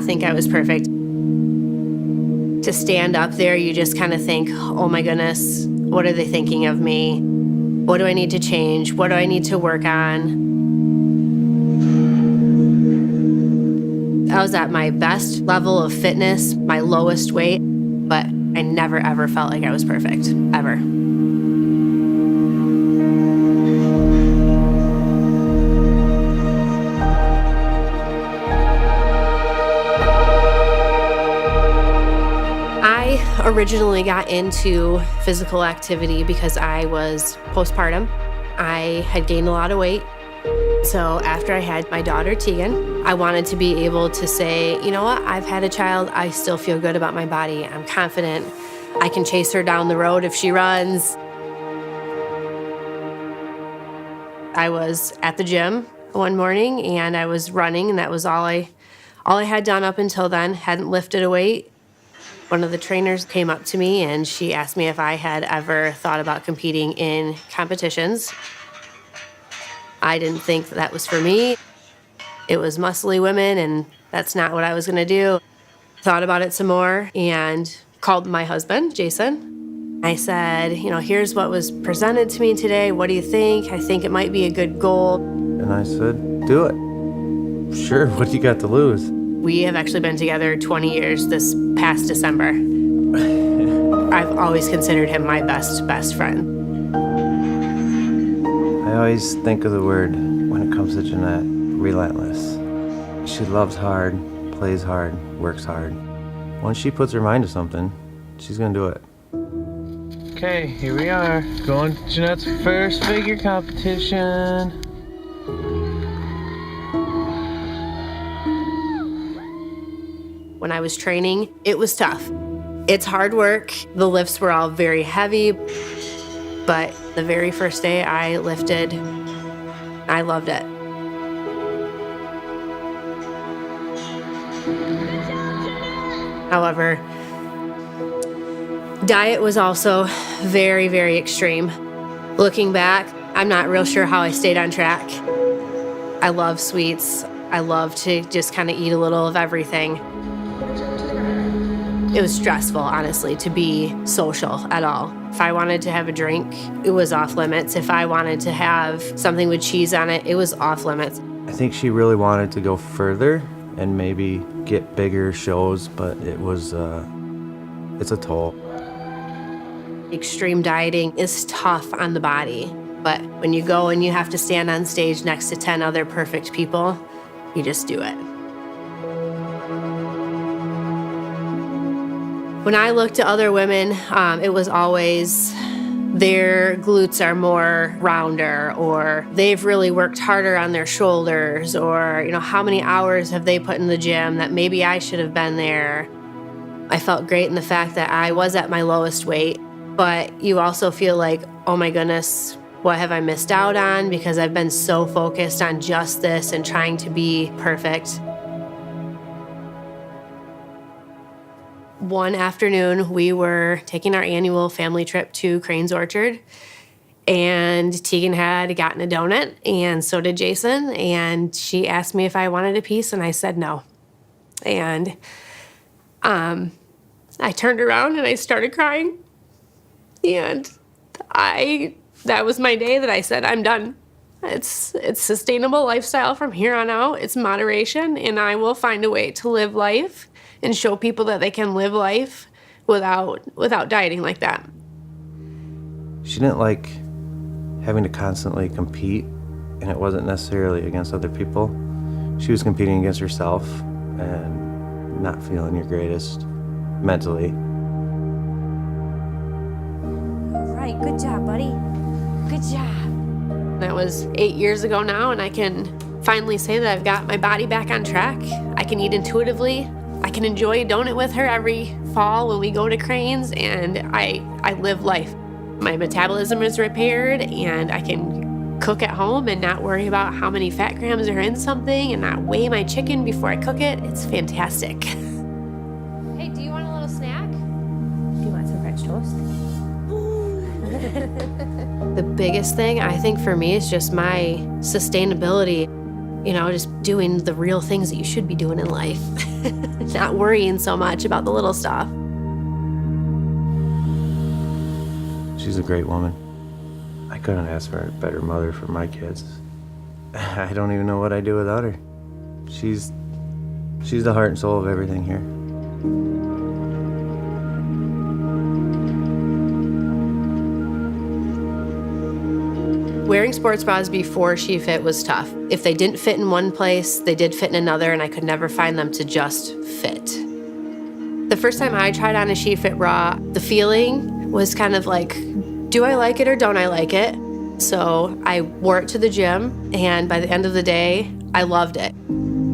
not think I was perfect. To stand up there, you just kind of think, oh my goodness, what are they thinking of me? What do I need to change? What do I need to work on? I was at my best level of fitness, my lowest weight, but I never ever felt like I was perfect, ever. I originally got into physical activity because I was postpartum. I had gained a lot of weight. So after I had my daughter, Tegan, I wanted to be able to say, you know what, I've had a child, I still feel good about my body. I'm confident. I can chase her down the road if she runs. I was at the gym one morning and I was running, and that was all I had done up until then. Hadn't lifted a weight. One of the trainers came up to me and she asked me if I had ever thought about competing in competitions. I didn't think that was for me. It was muscly women, and that's not what I was gonna do. Thought about it some more and called my husband, Jason. I said, you know, here's what was presented to me today. What do you think? I think it might be a good goal. And I said, do it. Sure, what do you got to lose? We have actually been together 20 years this past December. I've always considered him my best friend. I always think of the word, when it comes to Jeanette, relentless. She loves hard, plays hard, works hard. Once she puts her mind to something, she's gonna do it. Okay, here we are, going to Jeanette's first figure competition. When I was training, it was tough. It's hard work. The lifts were all very heavy, but the very first day I lifted, I loved it. However, diet was also very, very extreme. Looking back, I'm not real sure how I stayed on track. I love sweets. I love to just kind of eat a little of everything. It was stressful, honestly, to be social at all. If I wanted to have a drink, it was off limits. If I wanted to have something with cheese on it, it was off limits. I think she really wanted to go further and maybe get bigger shows, but it's a toll. Extreme dieting is tough on the body, but when you go and you have to stand on stage next to 10 other perfect people, you just do it. When I looked at other women, it was always their glutes are more rounder, or they've really worked harder on their shoulders, or you know, how many hours have they put in the gym that maybe I should have been there. I felt great in the fact that I was at my lowest weight, but you also feel like, oh my goodness, what have I missed out on because I've been so focused on just this and trying to be perfect. One afternoon, we were taking our annual family trip to Crane's Orchard, and Tegan had gotten a donut, and so did Jason, and she asked me if I wanted a piece, and I said no. And I turned around and I started crying, and that was my day that I said, I'm done. It's sustainable lifestyle from here on out. It's moderation, and I will find a way to live life and show people that they can live life without dieting like that. She didn't like having to constantly compete, and it wasn't necessarily against other people. She was competing against herself and not feeling your greatest mentally. All right, good job, buddy. Good job. That was 8 years ago now, and I can finally say that I've got my body back on track. I can eat intuitively. I can enjoy a donut with her every fall when we go to Crane's, and I live life. My metabolism is repaired, and I can cook at home and not worry about how many fat grams are in something and not weigh my chicken before I cook it. It's fantastic. Hey, do you want a little snack? Do you want some French toast? The biggest thing I think for me is just my sustainability. You know, just doing the real things that you should be doing in life. not worrying so much about the little stuff. She's a great woman. I couldn't ask for a better mother for my kids. I don't even know what I'd do without her. She's the heart and soul of everything here. Wearing sports bras before SHEFIT was tough. If they didn't fit in one place, they did fit in another, and I could never find them to just fit. The first time I tried on a SHEFIT bra, the feeling was kind of like, do I like it or don't I like it? So I wore it to the gym, and by the end of the day, I loved it.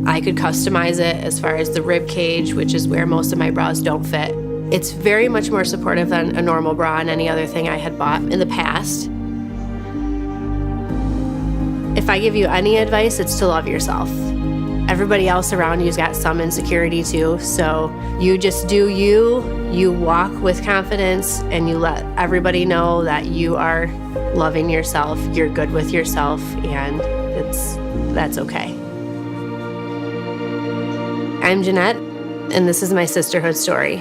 I could customize it as far as the rib cage, which is where most of my bras don't fit. It's very much more supportive than a normal bra and any other thing I had bought in the past. If I give you any advice, it's to love yourself. Everybody else around you's got some insecurity too, so you just do you walk with confidence, and you let everybody know that you are loving yourself, you're good with yourself, and that's okay. I'm Jeanette, and this is my Sisterhood Story.